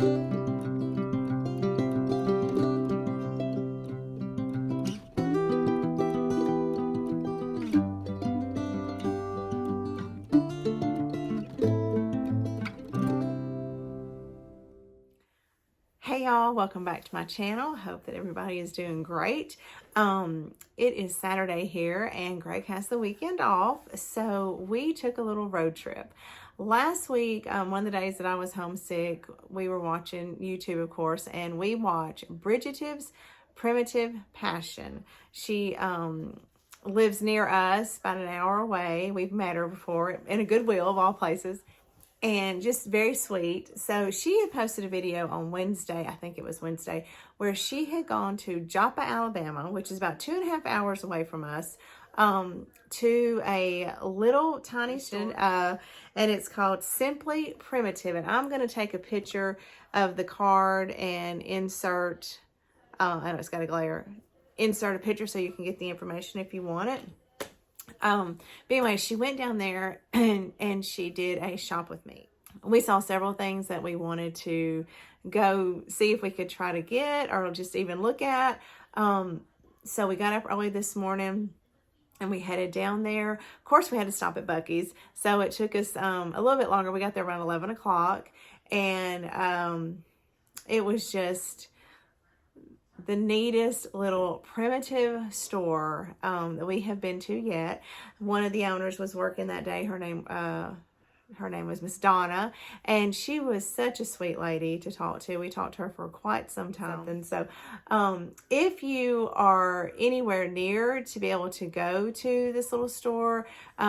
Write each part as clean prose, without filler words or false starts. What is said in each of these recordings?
Hey y'all, welcome back to my channel. Hope that everybody is doing great. It is Saturday here and Greg has the weekend off, so we took a little road trip. Last week, one of the days that I was homesick, we were watching YouTube, of course, and we watched Bridgettive's Primitive Passion. She lives near us, about an hour away. We've met her before in a Goodwill of all places. And just very sweet. So she had posted a video on Wednesday, I think it was Wednesday, where she had gone to Joppa, Alabama, which is about 2.5 hours away from us, to a little tiny store, and it's called Simply Primitive. And I'm going to take a picture of the card and insert, I know it's got a glare, insert a picture so you can get the information if you want it. But anyway, she went down there and she did a shop with me. We saw several things that we wanted to go see if we could try to get or just even look at. So we got up early this morning and we headed down there. Of course, we had to stop at Buc-ee's. So it took us a little bit longer. We got there around 11 o'clock and it was just the neatest little primitive store that we have been to yet. One of the owners was working that day. Her name was Miss Donna, and she was such a sweet lady to talk to. We talked to her for quite some time. And so if you are anywhere near to be able to go to this little store,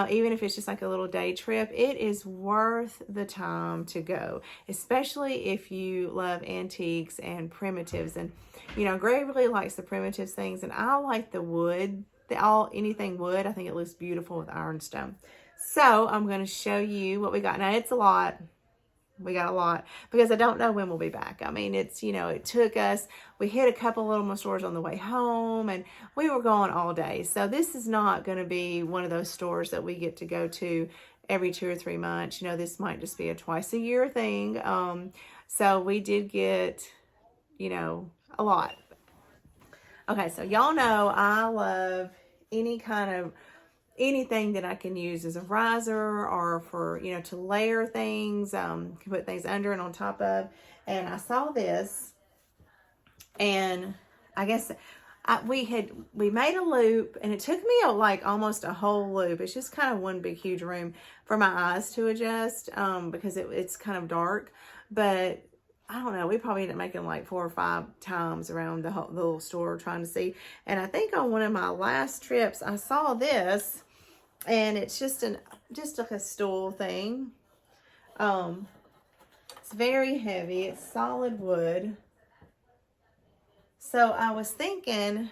even if it's just like a little day trip, it is worth the time to go, especially if you love antiques and primitives. And you know, Greg really likes the primitives things, and I like the wood, anything wood. I think it looks beautiful with ironstone. So I'm going to show you what we got. Now it's a lot. We got a lot because I don't know when we'll be back. I mean, it's, you know, it took us, we hit a couple little more stores on the way home and we were going all day. So this is not going to be one of those stores that we get to go to every 2 or 3 months. You know, this might just be a twice a year thing. So we did get, you know, a lot. Okay, so y'all know I love anything that I can use as a riser or for, you know, to layer things, can put things under and on top of. And I saw this, and I guess we made a loop, and it took me like almost a whole loop. It's just kind of one big huge room for my eyes to adjust because it's kind of dark, but I don't know, we probably ended up making like 4 or 5 times around the little store trying to see. And I think on one of my last trips, I saw this, and it's just like a stool thing. It's very heavy. It's solid wood. So I was thinking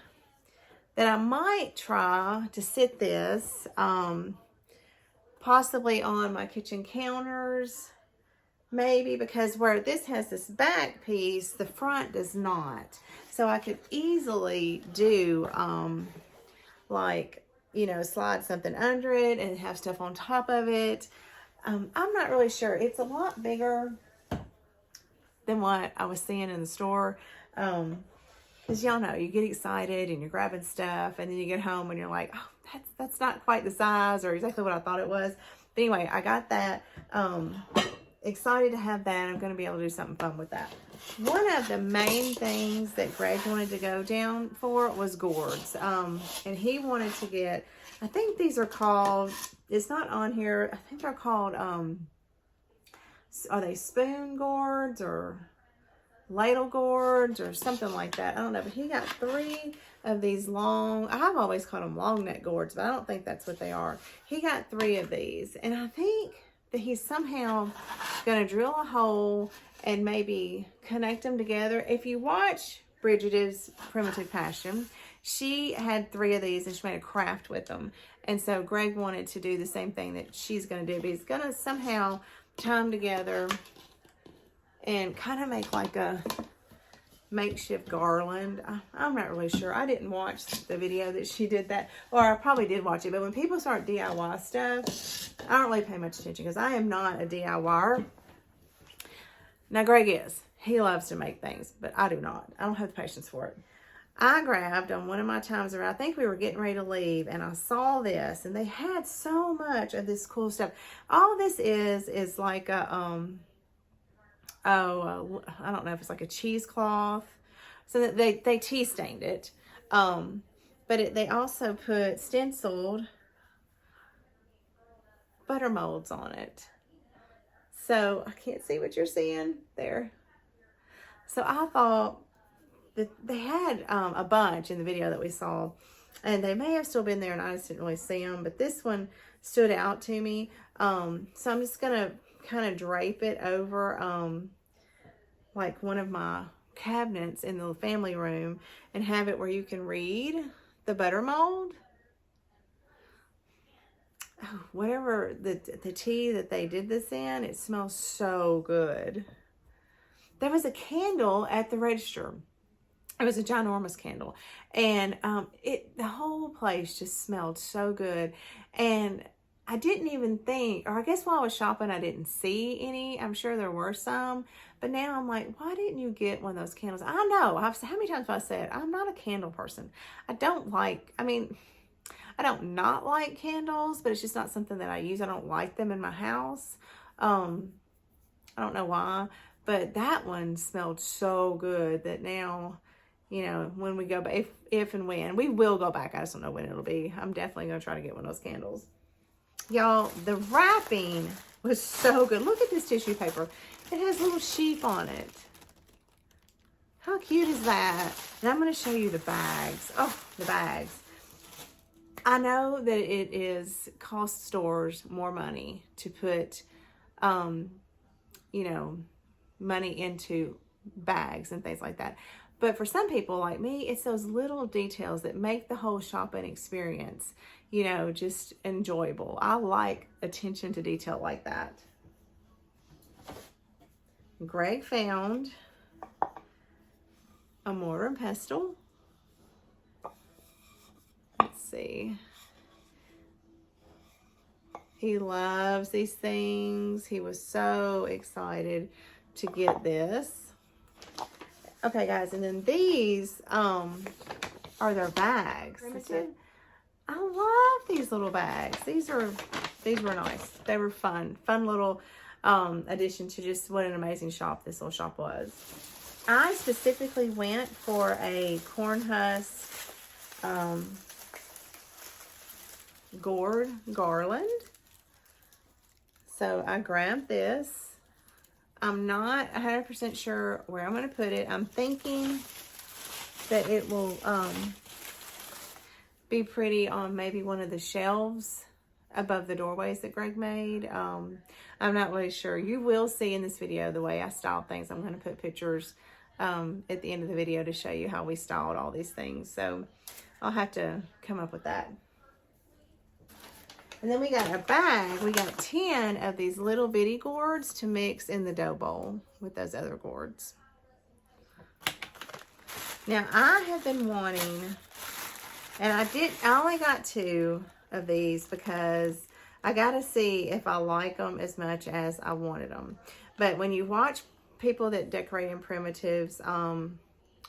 that I might try to sit this possibly on my kitchen counters. Maybe because where this has this back piece, the front does not. So I could easily do like, you know, slide something under it and have stuff on top of it. I'm not really sure. It's a lot bigger than what I was seeing in the store. Because y'all know, you get excited and you're grabbing stuff and then you get home and you're like, oh, that's not quite the size or exactly what I thought it was. But anyway, I got that. Excited to have that. I'm going to be able to do something fun with that. One of the main things that Greg wanted to go down for was Gourds. And he wanted to get, I think these are called, it's not on here, I think they're called, are they spoon gourds or ladle gourds or something like that? I don't know, but he got 3 of these long, I've always called them long neck gourds, but I don't think that's what they are. He got 3 of these, and I think that he's somehow going to drill a hole and maybe connect them together. If you watch Bridgettive's Primitive Passion, she had 3 of these and she made a craft with them. And so Greg wanted to do the same thing that she's going to do, but he's going to somehow tie them together and kind of make like a makeshift garland. I'm not really sure. I didn't watch the video that she did that, or I probably did watch it, but when people start DIY stuff, I don't really pay much attention because I am not a DIYer. Now Greg is. He loves to make things, but I do not. I don't have the patience for it. I grabbed on one of my times around, I think we were getting ready to leave, and I saw this, and they had so much of this cool stuff. All this is like a, I don't know if it's like a cheesecloth. So that they tea stained it. But they also put stenciled butter molds on it. So I can't see what you're seeing there. So I thought that they had a bunch in the video that we saw, and they may have still been there and I just didn't really see them, but this one stood out to me. So I'm just gonna kind of drape it over like one of my cabinets in the family room and have it where you can read the butter mold. Oh, whatever the tea that they did this in, it smells so good. There was a candle at the register. It was a ginormous candle, and the whole place just smelled so good. And I didn't even think, or I guess while I was shopping, I didn't see any. I'm sure there were some, but now I'm like, why didn't you get one of those candles? I know, how many times have I said, I'm not a candle person. I don't not like candles, but it's just not something that I use. I don't like them in my house. I don't know why, but that one smelled so good that now, you know, when we go back, if and when, we will go back. I just don't know when it'll be. I'm definitely going to try to get one of those candles. Y'all, the wrapping was so good. Look at this tissue paper. It has little sheep on it. How cute is that? And I'm going to show you the bags. Oh, the bags. I know that it cost stores more money to put, you know, money into bags and things like that. But for some people like me, it's those little details that make the whole shopping experience, you know, just enjoyable. I like attention to detail like that. Greg found a mortar and pestle. Let's see. He loves these things. He was so excited to get this. Okay, guys, and then these are their bags. I love these little bags. These were nice. They were fun little addition to just what an amazing shop this little shop was. I specifically went for a corn husk gourd garland. So I grabbed this. I'm not 100% sure where I'm going to put it. I'm thinking that it will be pretty on maybe one of the shelves above the doorways that Greg made. I'm not really sure. You will see in this video the way I styled things. I'm going to put pictures at the end of the video to show you how we styled all these things. So I'll have to come up with that. And then we got a bag. We got 10 of these little bitty gourds to mix in the dough bowl with those other gourds. Now I have been wanting, and I only got 2 of these because I got to see if I like them as much as I wanted them. But when you watch people that decorate in primitives on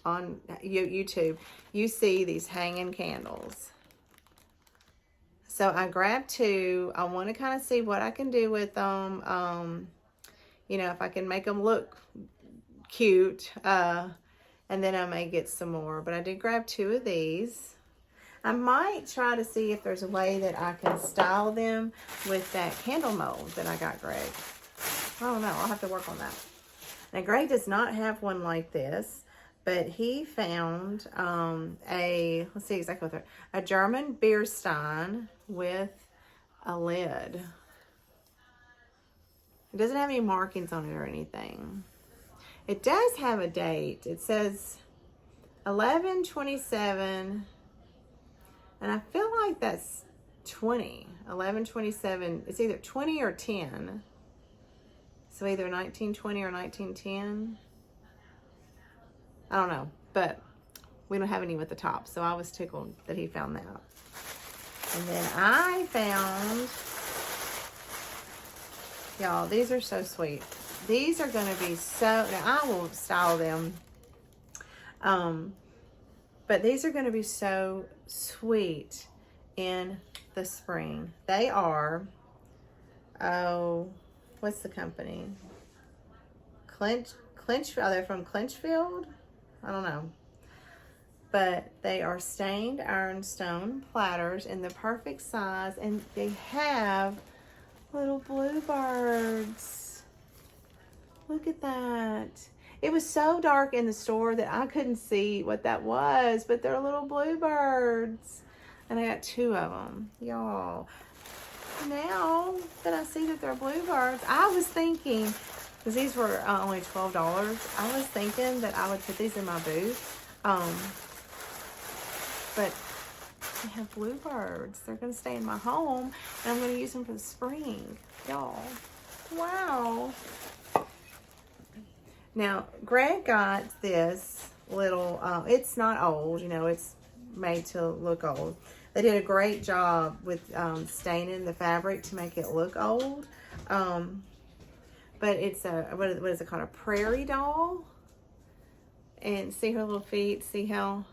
YouTube, you see these hanging candles. So I grabbed 2. I want to kind of see what I can do with them. You know, if I can make them look cute. And then I may get some more. But I did grab 2 of these. I might try to see if there's a way that I can style them with that candle mold that I got Greg. I don't know. I'll have to work on that. Now, Greg does not have one like this. But he found let's see exactly what they're, a German beer stein with a lid. It doesn't have any markings on it or anything. It does have a date. It says 11/27, and I feel like that's 20. 11/27. It's either 20 or 10. So either 1920 or 1910. I don't know, but we don't have any with the top, so I was tickled that he found that. And then I found, y'all, these are so sweet. these are going to be so, now I will style them, but these are going to be so sweet in the spring. They are, oh, what's the company? Clinchfield. They're from Clinchfield? I don't know. But they are stained ironstone platters in the perfect size, and they have little bluebirds. Look at that. It was so dark in the store that I couldn't see what that was, but they're little bluebirds. And I got 2 of them, y'all. Now that I see that they're bluebirds, I was thinking, because these were only $12, I was thinking that I would put these in my booth. But they have bluebirds. They're going to stay in my home, and I'm going to use them for the spring, y'all. Wow. Now, Greg got this little, it's not old, you know, it's made to look old. They did a great job with staining the fabric to make it look old. But it's a, what is it called? A prairie doll. And see her little feet, see how,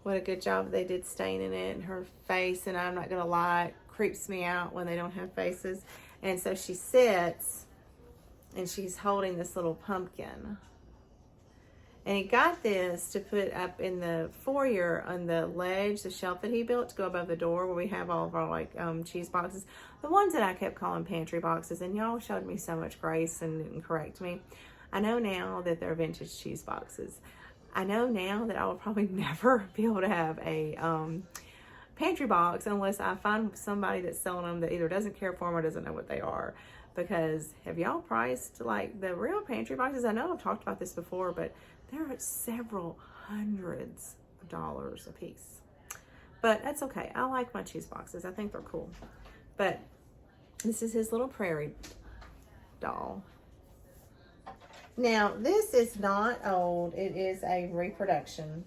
what a good job they did staining it, and her face, and I'm not going to lie, it creeps me out when they don't have faces. And so she sits, and she's holding this little pumpkin. And he got this to put up in the foyer on the ledge, the shelf that he built to go above the door where we have all of our like cheese boxes. The ones that I kept calling pantry boxes, and y'all showed me so much grace and didn't correct me. I know now that they're vintage cheese boxes. I know now that I will probably never be able to have a pantry box unless I find somebody that's selling them that either doesn't care for them or doesn't know what they are. Because have y'all priced like the real pantry boxes? I know I've talked about this before, but they're at several hundreds of dollars a piece. But that's okay. I like my cheese boxes. I think they're cool. But this is his little prairie doll. Now, this is not old. It is a reproduction.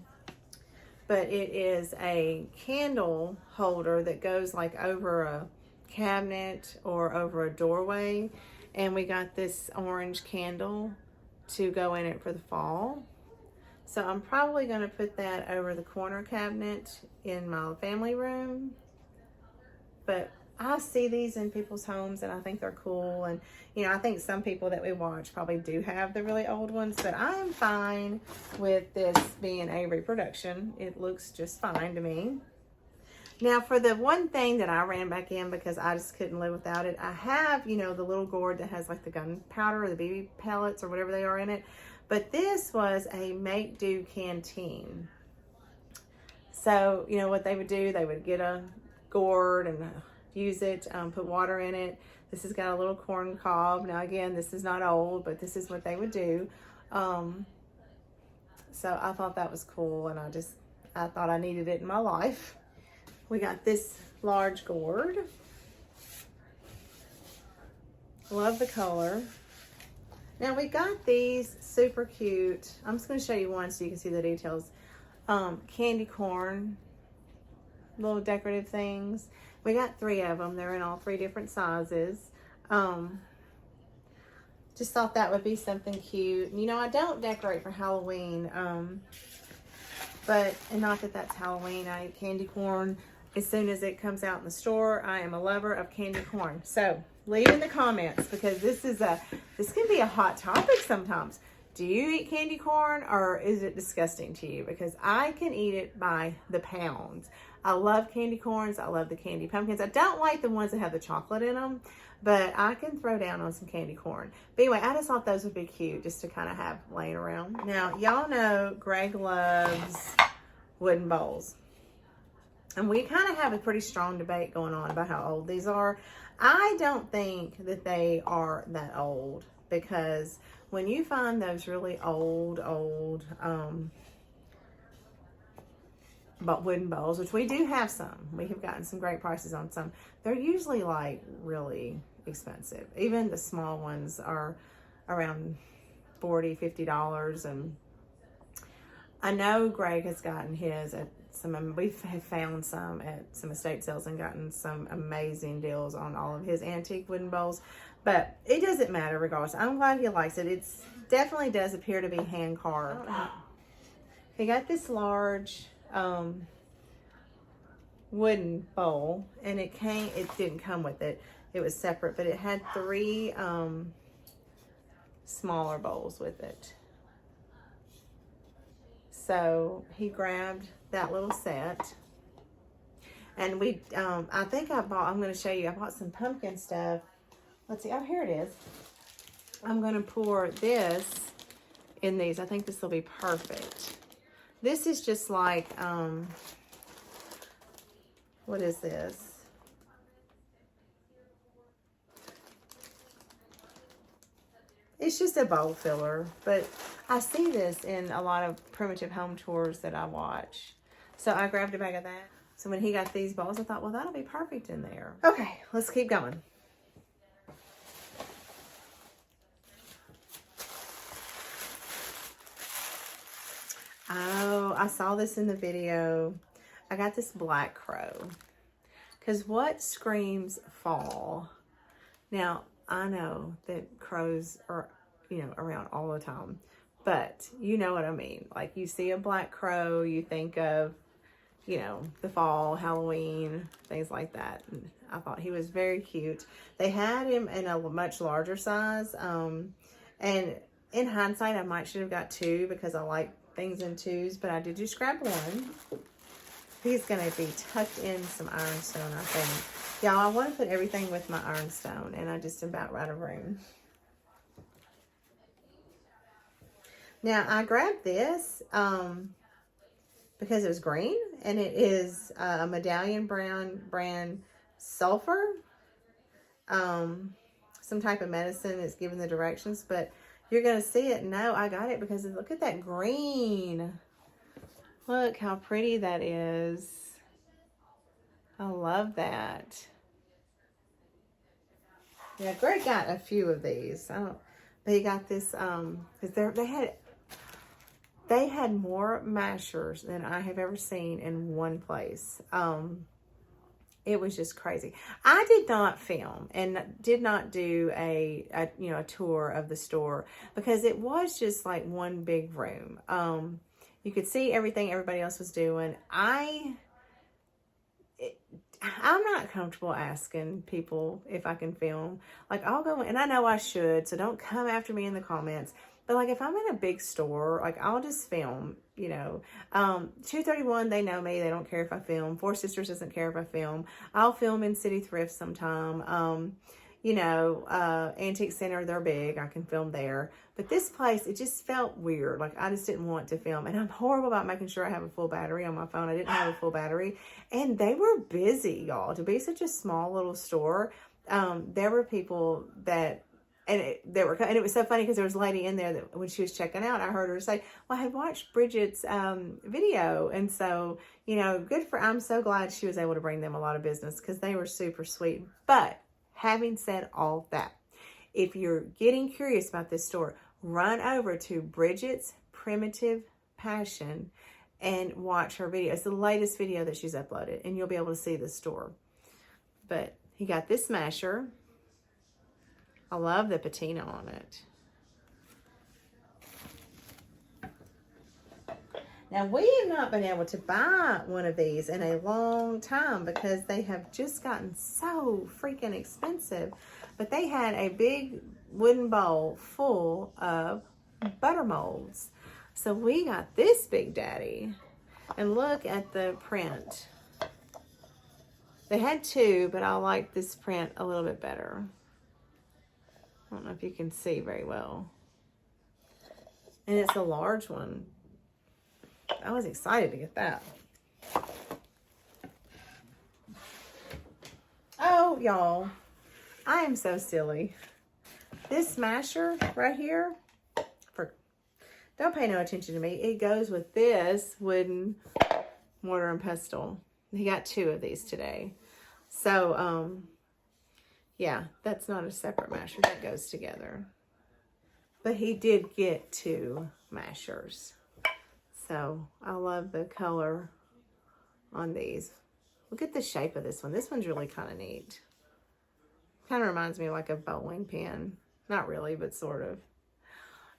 But it is a candle holder that goes like over a cabinet or over a doorway. And we got this orange candle to go in it for the fall. So I'm probably going to put that over the corner cabinet in my family room. But I see these in people's homes and I think they're cool. And, you know, I think some people that we watch probably do have the really old ones, but I'm fine with this being a reproduction. It looks just fine to me. Now, for the one thing that I ran back in because I just couldn't live without it, I have, you know, the little gourd that has like the gunpowder or the BB pellets or whatever they are in it. But this was a make-do canteen. So, you know, what they would do, they would get a gourd and use it, put water in it. This has got a little corn cob. Now, again, this is not old, but this is what they would do. So I thought that was cool, and I thought I needed it in my life. We got this large gourd. Love the color. Now we got these super cute. I'm just going to show you one so you can see the details. Candy corn, little decorative things. We got 3 of them. They're in all 3 different sizes. Just thought that would be something cute. You know, I don't decorate for Halloween, and not that that's Halloween. I eat candy corn as soon as it comes out in the store. I am a lover of candy corn. So leave in the comments, because this can be a hot topic sometimes. Do you eat candy corn, or is it disgusting to you? Because I can eat it by the pound. I love candy corns. I love the candy pumpkins. I don't like the ones that have the chocolate in them, but I can throw down on some candy corn. But anyway, I just thought those would be cute just to kind of have laying around. Now, y'all know Greg loves wooden bowls. And we kind of have a pretty strong debate going on about how old these are. I don't think that they are that old, because when you find those really old but wooden bowls, which we do have some, we have gotten some great prices on some, they're usually like really expensive. Even the small ones are around $40, $50, and I know Greg has gotten his at some, we have found some at some estate sales and gotten some amazing deals on all of his antique wooden bowls, but it doesn't matter regardless. I'm glad he likes it. It's definitely does appear to be hand carved. He got this large wooden bowl, and it didn't come with it. It was separate, but it had 3 smaller bowls with it. So he grabbed that little set, and we, I think I'm going to show you, I bought some pumpkin stuff. Let's see, oh, here it is. I'm going to pour this in these. I think this will be perfect. This is just like, what is this? It's just a bowl filler, but I see this in a lot of primitive home tours that I watch. So I grabbed a bag of that. So when he got these bowls, I thought, well, that'll be perfect in there. Okay, let's keep going. Oh, I saw this in the video. I got this black crow. Because what screams fall? Now, I know that crows are, you know, around all the time, but you know what I mean. Like, you see a black crow, you think of, you know, the fall, Halloween, things like that. And I thought he was very cute. They had him in a much larger size. And in hindsight, I might should have got 2 because I like things in 2s, but I did just grab 1. He's going to be tucked in some ironstone, I think. Y'all, I want to put everything with my ironstone, and I just about out of room. Now, I grabbed this because it was green, and it is a Medallion brand sulfur. Some type of medicine is giving the directions, but you're going to see it. No, I got it because look at that green. Look how pretty that is. I love that. Yeah, Greg got a few of these. But he got this because they had more mashers than I have ever seen in one place. It was just crazy. I did not film and did not do a tour of the store because it was just like one big room. You could see everything everybody else was doing. I'm not comfortable asking people if I can film. Like, I'll go, and I know I should, so don't come after me in the comments. But like, if I'm in a big store, like, I'll just film, you know. 231, they know me. They don't care if I film. Four Sisters doesn't care if I film. I'll film in City Thrift sometime. Antique Center, they're big. I can film there. But this place, it just felt weird. Like, I just didn't want to film. And I'm horrible about making sure I have a full battery on my phone. I didn't have a full battery. And they were busy, y'all. To be such a small little store, there were people that... And it was so funny because there was a lady in there that when she was checking out, I heard her say, well, I had watched Bridget's video. And so, I'm so glad she was able to bring them a lot of business because they were super sweet. But having said all that, if you're getting curious about this store, run over to Bridget's Primitive Passion and watch her video. It's the latest video that she's uploaded, and you'll be able to see the store. But he got this masher. I love the patina on it. Now, we have not been able to buy one of these in a long time because they have just gotten so freaking expensive. But they had a big wooden bowl full of butter molds. So we got this big daddy. And look at the print. They had 2, but I like this print a little bit better. I don't know if you can see very well. And it's a large one. I was excited to get that. Oh, y'all. I am so silly. This masher right here, don't pay no attention to me. It goes with this wooden mortar and pestle. He got 2 of these today. So, yeah, that's not a separate masher. That goes together. But he did get 2 mashers. So I love the color on these. Look at the shape of this one. This one's really kind of neat. Kind of reminds me of like a bowling pin. Not really, but sort of.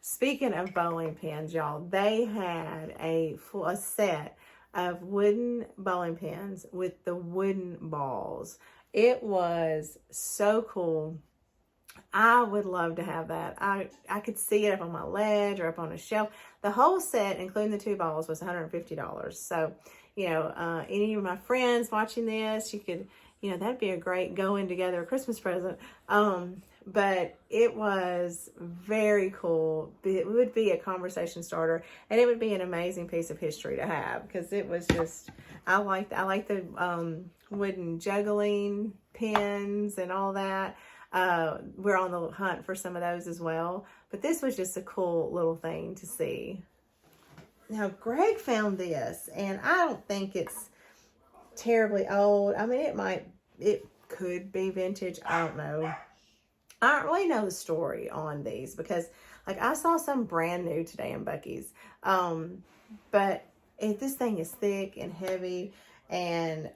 Speaking of bowling pins, y'all, they had a set of wooden bowling pins with the wooden balls. It was so cool. I would love to have that. I could see it up on my ledge or up on a shelf. The whole set, including the 2 balls, was $150. So, you know, any of my friends watching this, you could, you know, that'd be a great going together Christmas present. But it was very cool. It would be a conversation starter, and it would be an amazing piece of history to have, because it was just, I like the wooden juggling pins and all that. We're on the hunt for some of those as well, but this was just a cool little thing to see. Now, Greg found this, and I don't think it's terribly old. I mean, it could be vintage. I don't know. I don't really know the story on these, because like I saw some brand new today in Buc-ee's. But this thing is thick and heavy, and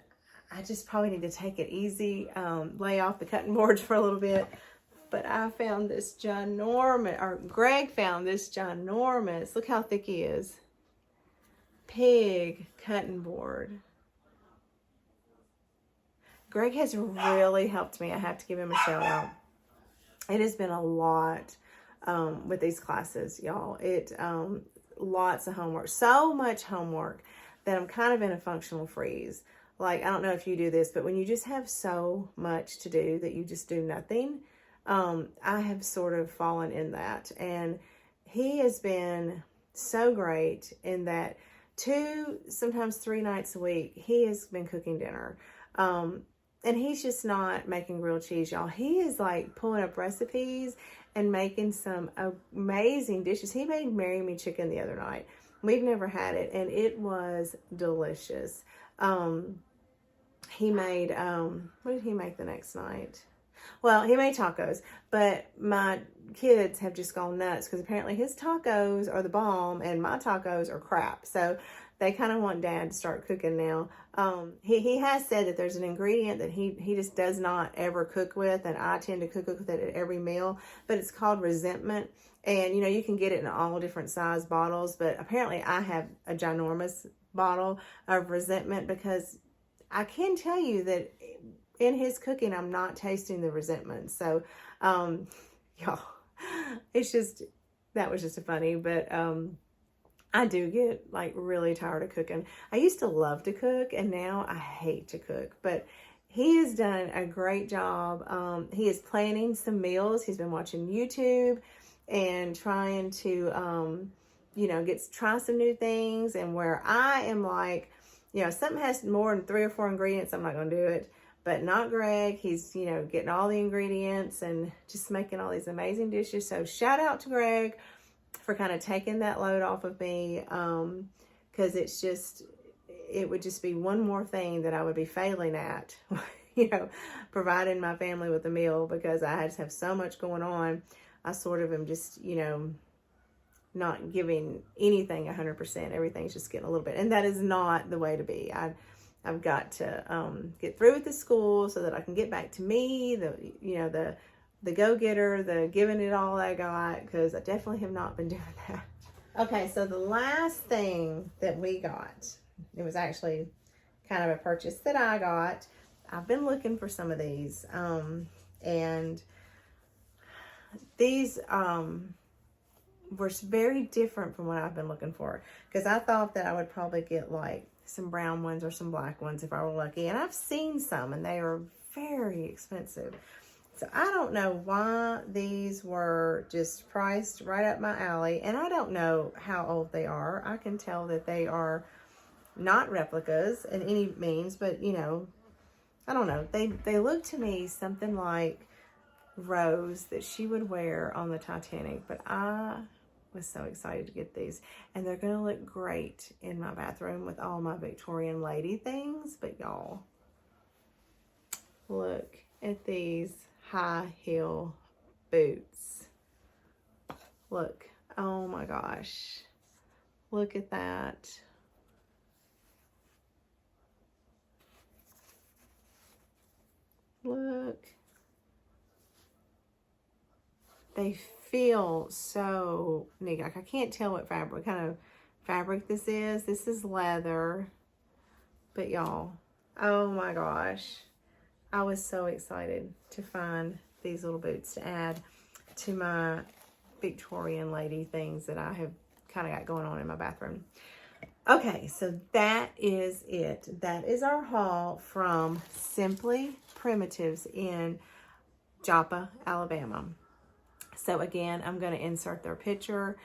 I just probably need to take it easy, lay off the cutting boards for a little bit. But I found this ginormous, or Greg found this ginormous, look how thick he is, pig cutting board. Greg has really helped me. I have to give him a shout out. It has been a lot with these classes, y'all. Lots of homework, so much homework that I'm kind of in a functional freeze. Like, I don't know if you do this, but when you just have so much to do that you just do nothing, I have sort of fallen in that. And he has been so great in that 2, sometimes 3 nights a week, he has been cooking dinner. And he's just not making grilled cheese, y'all. He is like pulling up recipes and making some amazing dishes. He made Marry Me chicken the other night. We've never had it, and it was delicious. He made, what did he make the next night? Well, he made tacos, but my kids have just gone nuts because apparently his tacos are the bomb and my tacos are crap. So they kind of want Dad to start cooking now. He has said that there's an ingredient that he just does not ever cook with, and I tend to cook with it at every meal, but it's called resentment. And, you know, you can get it in all different size bottles, but apparently I have a ginormous bottle of resentment, because I can tell you that in his cooking, I'm not tasting the resentment. So, y'all, it's just, that was just funny, but, I do get like really tired of cooking. I used to love to cook, and now I hate to cook, but he has done a great job. He is planning some meals. He's been watching YouTube and trying to, you know, try some new things. And where I am like, you know, something has more than 3 or 4 ingredients, I'm not going to do it. But not Greg. He's, you know, getting all the ingredients and just making all these amazing dishes. So shout out to Greg for kind of taking that load off of me, because it would just be one more thing that I would be failing at, you know, providing my family with a meal, because I just have so much going on. I sort of am just, you know, not giving anything 100%. Everything's just getting a little bit, and that is not the way to be. I've got to get through with the school so that I can get back to me, the go-getter, the giving it all I got, because I definitely have not been doing that. Okay, so the last thing that we got, it was actually kind of a purchase that I got. I've been looking for some of these, and these were very different from what I've been looking for, because I thought that I would probably get like some brown ones or some black ones if I were lucky, and I've seen some, and they are very expensive. So I don't know why these were just priced right up my alley. And I don't know how old they are. I can tell that they are not replicas in any means, but you know, I don't know. They look to me something like Rose that she would wear on the Titanic, but I was so excited to get these. And they're gonna look great in my bathroom with all my Victorian lady things. But y'all, look at these high heel boots. Look, oh my gosh, Look at that. Look. They feel so neat. Like I can't tell what kind of fabric this is. This is leather. But y'all, oh my gosh. I was so excited to find these little boots to add to my Victorian lady things that I have kind of got going on in my bathroom. Okay, so that is it. That is our haul from Simply Primitives in Joppa, Alabama. So again, I'm going to insert their picture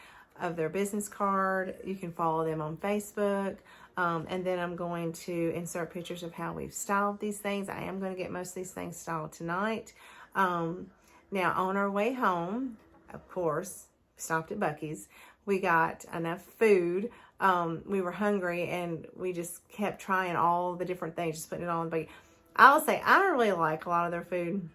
of their business card. You can follow them on Facebook. And then I'm going to insert pictures of how we've styled these things. I am going to get most of these things styled tonight. Now, on our way home, of course, stopped at Buc-ee's. We got enough food. We were hungry, and we just kept trying all the different things, just putting it all in the buggy. I will say, I don't really like a lot of their food.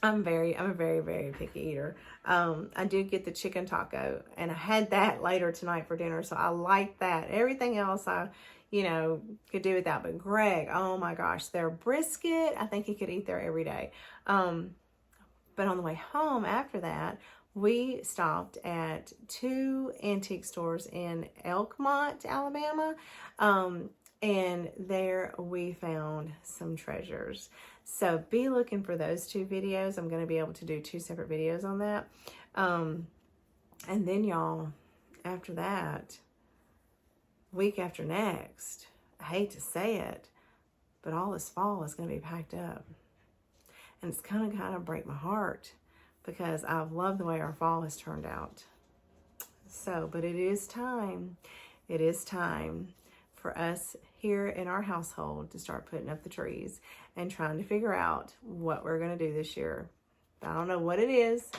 I'm a very, very picky eater. I do get the chicken taco, and I had that later tonight for dinner, so I like that. Everything else I, could do without. But Greg, oh my gosh, their brisket, I think he could eat there every day. But on the way home after that, we stopped at 2 antique stores in Elkmont, Alabama. And there we found some treasures. So be looking for those 2 videos. I'm going to be able to do 2 separate videos on that. And then y'all, after that, week after next, I hate to say it, but all this fall is going to be packed up. And it's kind of break my heart because I've loved the way our fall has turned out. So, but it is time. It is time for us here in our household to start putting up the trees and trying to figure out what we're going to do this year. I don't know what it is,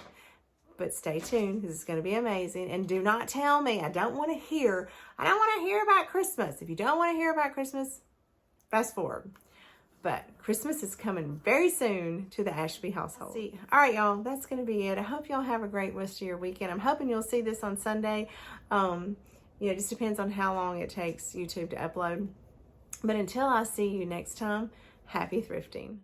but stay tuned because it's going to be amazing. And do not tell me. I don't want to hear about Christmas. If you don't want to hear about Christmas, fast forward. But Christmas is coming very soon to the Ashby household. See, all right, y'all, that's going to be it. I hope y'all have a great rest of your weekend. I'm hoping you'll see this on Sunday. It just depends on how long it takes YouTube to upload. But until I see you next time, happy thrifting.